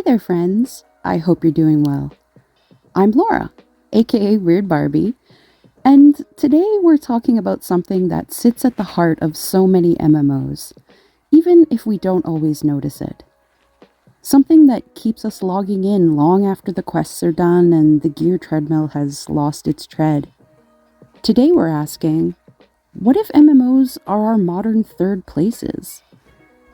there, friends. I hope you're doing well. I'm Laura, aka Weird Barbie, and today we're talking about something that sits at the heart of so many MMOs, even if we don't always notice it. Something that keeps us logging in long after the quests are done and the gear treadmill has lost its tread. Today we're asking, what if MMOs are our modern third places?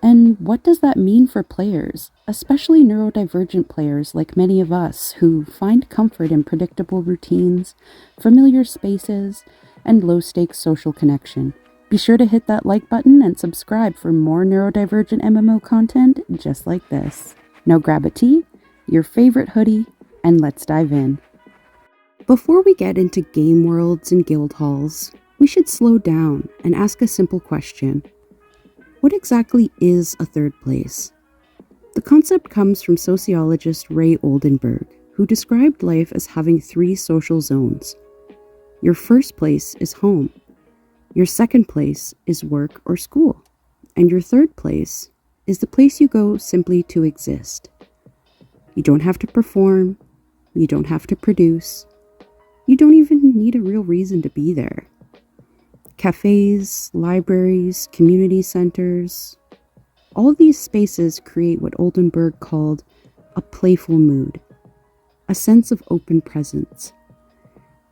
And what does that mean for players, especially neurodivergent players like many of us who find comfort in predictable routines, familiar spaces, and low-stakes social connection? Be sure to hit that like button and subscribe for more neurodivergent MMO content just like this. Now grab a tea, your favorite hoodie, and let's dive in. Before we get into game worlds and guild halls, we should slow down and ask a simple question. What exactly is a third place? The concept comes from sociologist Ray Oldenburg, who described life as having three social zones. Your first place is home. Your second place is work or school. And your third place is the place you go simply to exist. You don't have to perform. You don't have to produce. You don't even need a real reason to be there. Cafes, libraries, community centers, all these spaces create what Oldenburg called a playful mood, a sense of open presence.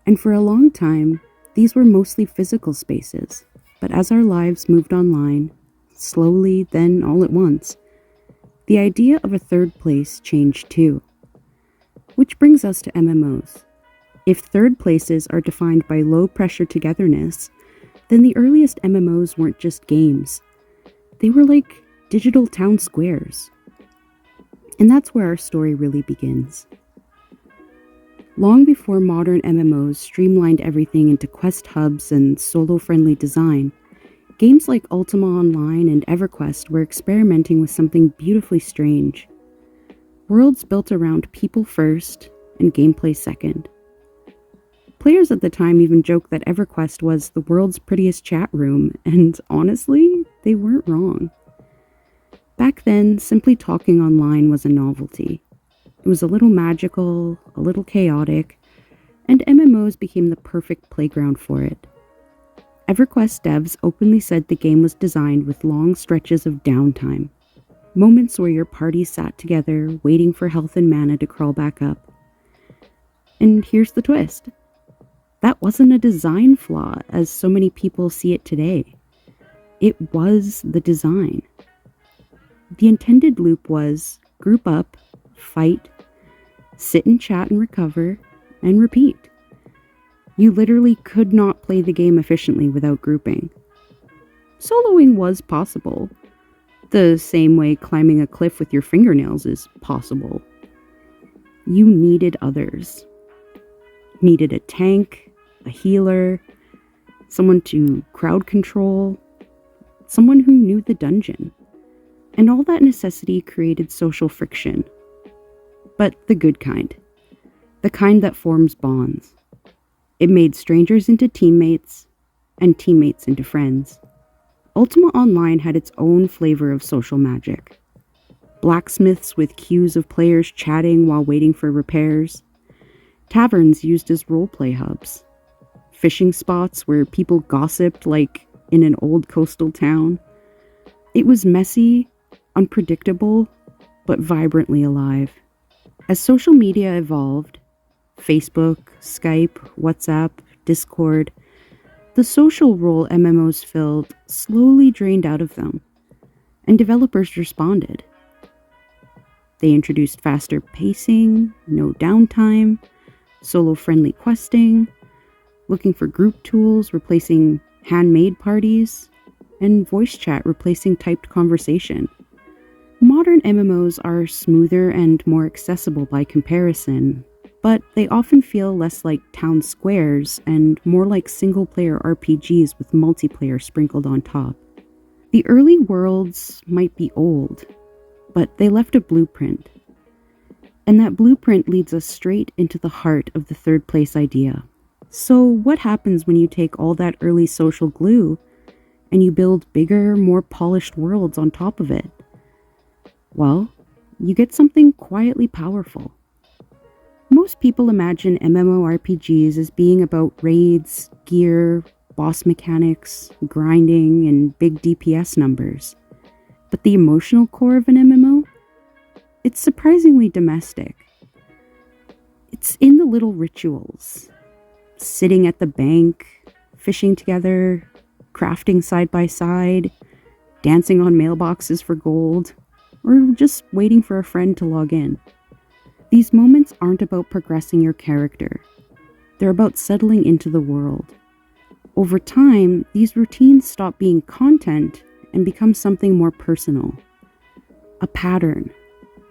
And for a long time, these were mostly physical spaces, but as our lives moved online, slowly, then all at once, the idea of a third place changed too. Which brings us to MMOs. If third places are defined by low-pressure togetherness, then the earliest MMOs weren't just games. They were like digital town squares. And that's where our story really begins. Long before modern MMOs streamlined everything into quest hubs and solo-friendly design, games like Ultima Online and EverQuest were experimenting with something beautifully strange. Worlds built around people first and gameplay second. Players at the time even joked that EverQuest was the world's prettiest chat room, and honestly, they weren't wrong. Back then, simply talking online was a novelty. It was a little magical, a little chaotic, and MMOs became the perfect playground for it. EverQuest devs openly said the game was designed with long stretches of downtime, moments where your party sat together, waiting for health and mana to crawl back up. And here's the twist. That wasn't a design flaw, as so many people see it today. It was the design. The intended loop was group up, fight, sit and chat and recover, and repeat. You literally could not play the game efficiently without grouping. Soloing was possible, the same way climbing a cliff with your fingernails is possible. You needed others. Needed a tank, a healer, someone to crowd control, someone who knew the dungeon. And all that necessity created social friction. But the good kind. The kind that forms bonds. It made strangers into teammates, and teammates into friends. Ultima Online had its own flavor of social magic. Blacksmiths with queues of players chatting while waiting for repairs. Taverns used as roleplay hubs. Fishing spots where people gossiped like in an old coastal town. It was messy, unpredictable, but vibrantly alive. As social media evolved, Facebook, Skype, WhatsApp, Discord, the social role MMOs filled slowly drained out of them, and developers responded. They introduced faster pacing, no downtime, solo-friendly questing, looking for group tools replacing handmade parties, and voice chat replacing typed conversation. Modern MMOs are smoother and more accessible by comparison, but they often feel less like town squares and more like single-player RPGs with multiplayer sprinkled on top. The early worlds might be old, but they left a blueprint. And that blueprint leads us straight into the heart of the third place idea. So what happens when you take all that early social glue and you build bigger, more polished worlds on top of it? Well, you get something quietly powerful. Most people imagine MMORPGs as being about raids, gear, boss mechanics, grinding, and big DPS numbers. But the emotional core of an MMO? It's surprisingly domestic. It's in the little rituals. Sitting at the bank, fishing together, crafting side by side, dancing on mailboxes for gold, or just waiting for a friend to log in. These moments aren't about progressing your character. They're about settling into the world. Over time, these routines stop being content and become something more personal. A pattern,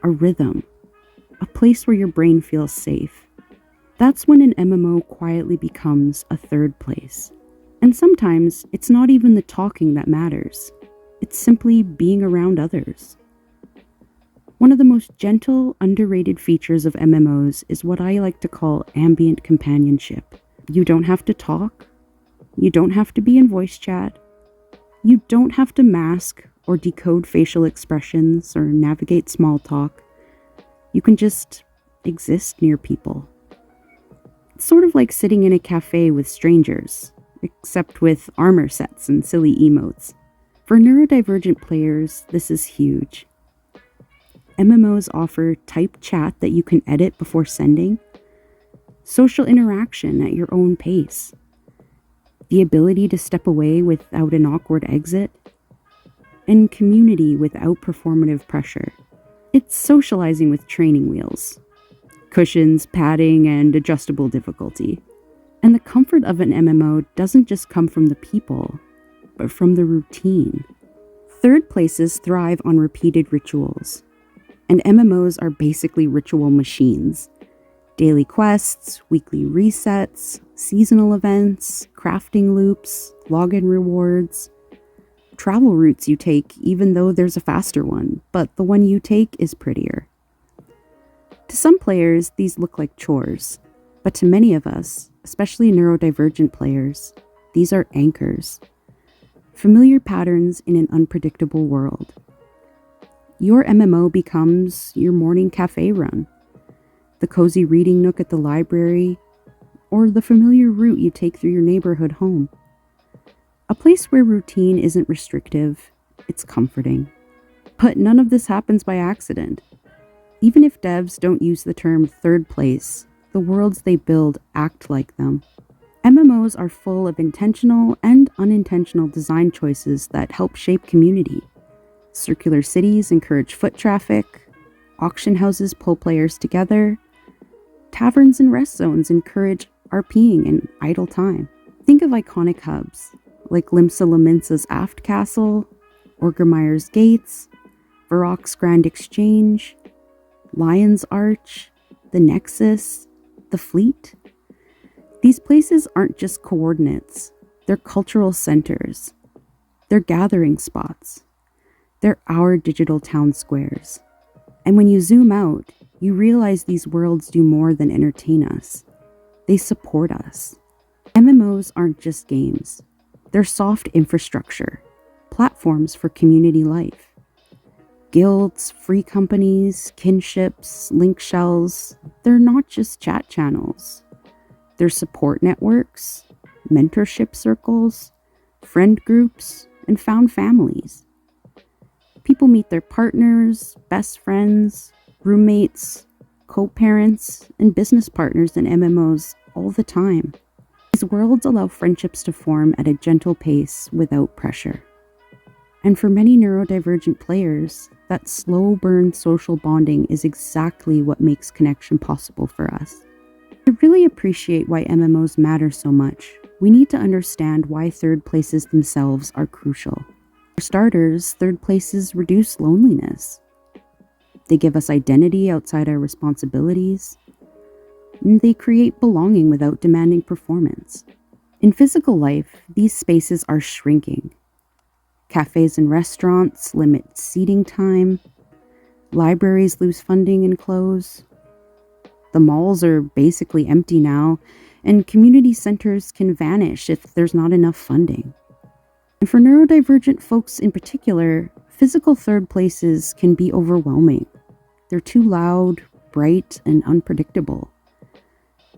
a rhythm, a place where your brain feels safe. That's when an MMO quietly becomes a third place. And sometimes it's not even the talking that matters. It's simply being around others. One of the most gentle, underrated features of MMOs is what I like to call ambient companionship. You don't have to talk. You don't have to be in voice chat. You don't have to mask or decode facial expressions or navigate small talk. You can just exist near people. It's sort of like sitting in a cafe with strangers, except with armor sets and silly emotes. For neurodivergent players, this is huge. MMOs offer typed chat that you can edit before sending, social interaction at your own pace, the ability to step away without an awkward exit, and community without performative pressure. It's socializing with training wheels, cushions, padding, and adjustable difficulty. And the comfort of an MMO doesn't just come from the people, but from the routine. Third places thrive on repeated rituals. And MMOs are basically ritual machines. Daily quests, weekly resets, seasonal events, crafting loops, login rewards, travel routes you take even though there's a faster one, but the one you take is prettier. To some players, these look like chores, but to many of us, especially neurodivergent players, these are anchors. Familiar patterns in an unpredictable world. Your MMO becomes your morning cafe run, the cozy reading nook at the library, or the familiar route you take through your neighborhood home. A place where routine isn't restrictive, it's comforting. But none of this happens by accident. Even if devs don't use the term third place, the worlds they build act like them. MMOs are full of intentional and unintentional design choices that help shape community. Circular cities encourage foot traffic, auction houses pull players together, taverns and rest zones encourage RPing and idle time. Think of iconic hubs, like Limsa Lominsa's Aft Castle, Orgermeyer's Gates, Varrock's Grand Exchange, Lion's Arch, the Nexus, the Fleet. These places aren't just coordinates, they're cultural centers. They're gathering spots. They're our digital town squares. And when you zoom out, you realize these worlds do more than entertain us. They support us. MMOs aren't just games. They're soft infrastructure, platforms for community life. Guilds, free companies, kinships, link shells, they're not just chat channels. They're support networks, mentorship circles, friend groups, and found families. People meet their partners, best friends, roommates, co-parents, and business partners in MMOs all the time. These worlds allow friendships to form at a gentle pace without pressure. And for many neurodivergent players, that slow burn social bonding is exactly what makes connection possible for us. To really appreciate why MMOs matter so much, we need to understand why third places themselves are crucial. For starters, third places reduce loneliness. They give us identity outside our responsibilities. And they create belonging without demanding performance. In physical life, these spaces are shrinking. Cafes and restaurants limit seating time. Libraries lose funding and close. The malls are basically empty now, and community centers can vanish if there's not enough funding. And for neurodivergent folks in particular, physical third places can be overwhelming. They're too loud, bright, and unpredictable.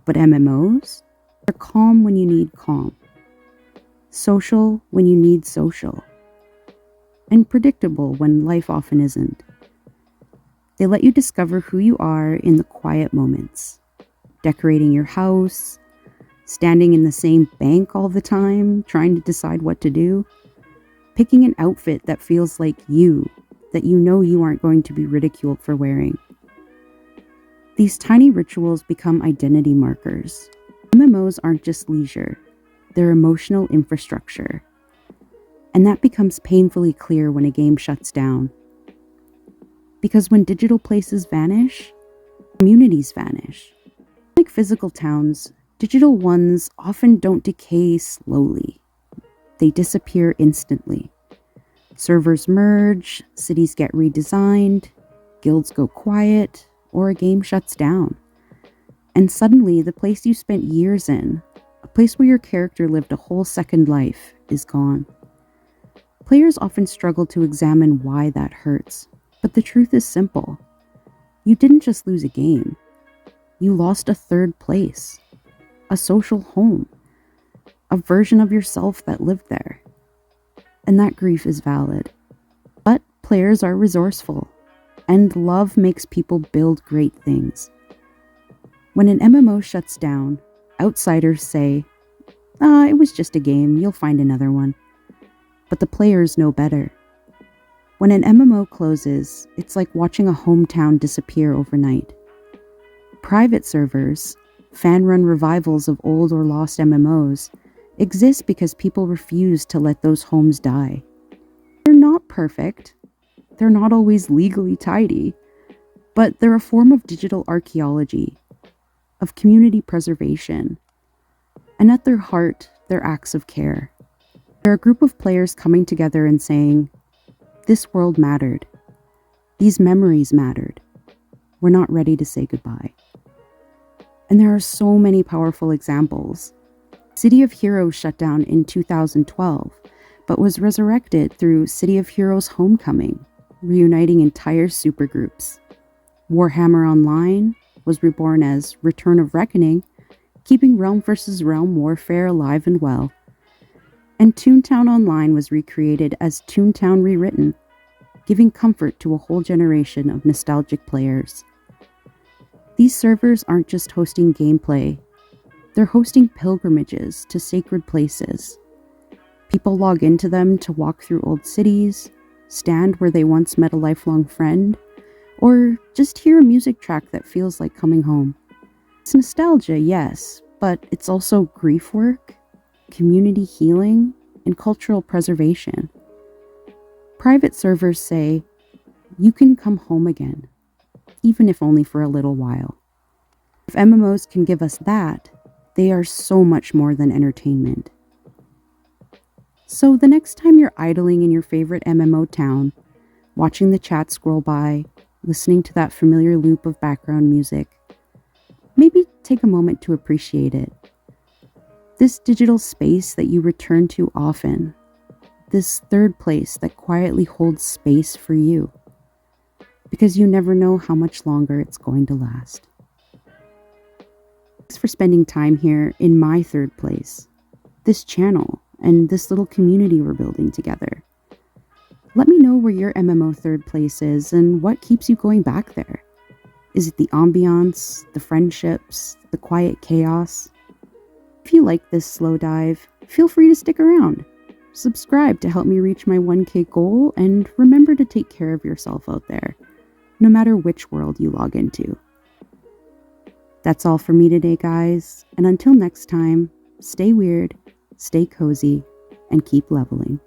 But MMOs? They're calm when you need calm, social when you need social, and predictable when life often isn't. They let you discover who you are in the quiet moments, decorating your house, standing in the same bank all the time, trying to decide what to do, picking an outfit that feels like you, that you know you aren't going to be ridiculed for wearing. These tiny rituals become identity markers. MMOs aren't just leisure, they're emotional infrastructure. And that becomes painfully clear when a game shuts down. Because when digital places vanish, communities vanish. Like physical towns, digital ones often don't decay slowly. They disappear instantly. Servers merge, cities get redesigned, guilds go quiet, or a game shuts down. And suddenly, the place you spent years in, a place where your character lived a whole second life, is gone. Players often struggle to examine why that hurts, but the truth is simple. You didn't just lose a game. You lost a third place, a social home, a version of yourself that lived there. And that grief is valid. But players are resourceful, and love makes people build great things. When an MMO shuts down, outsiders say, it was just a game, you'll find another one. But the players know better. When an MMO closes, it's like watching a hometown disappear overnight. Private servers, fan-run revivals of old or lost MMOs, exist because people refuse to let those homes die. They're not perfect. They're not always legally tidy. But they're a form of digital archaeology, of community preservation. And at their heart, they're acts of care. They're a group of players coming together and saying, this world mattered. These memories mattered. We're not ready to say goodbye. And there are so many powerful examples. City of Heroes shut down in 2012, but was resurrected through City of Heroes Homecoming, reuniting entire supergroups. Warhammer Online was reborn as Return of Reckoning, keeping Realm vs. Realm warfare alive and well. And Toontown Online was recreated as Toontown Rewritten, giving comfort to a whole generation of nostalgic players. These servers aren't just hosting gameplay, they're hosting pilgrimages to sacred places. People log into them to walk through old cities, stand where they once met a lifelong friend, or just hear a music track that feels like coming home. It's nostalgia, yes, but it's also grief work, community healing, and cultural preservation. Private servers say, you can come home again, even if only for a little while. If MMOs can give us that, they are so much more than entertainment. So the next time you're idling in your favorite MMO town, watching the chat scroll by, listening to that familiar loop of background music, maybe take a moment to appreciate it. This digital space that you return to often, this third place that quietly holds space for you, because you never know how much longer it's going to last. Thanks for spending time here in my third place, this channel, and this little community we're building together. Let me know where your MMO third place is and what keeps you going back there. Is it the ambiance, the friendships, the quiet chaos? If you like this slow dive, feel free to stick around. Subscribe to help me reach my 1K goal, and remember to take care of yourself out there, no matter which world you log into. That's all for me today, guys, and until next time, stay weird, stay cozy, and keep leveling.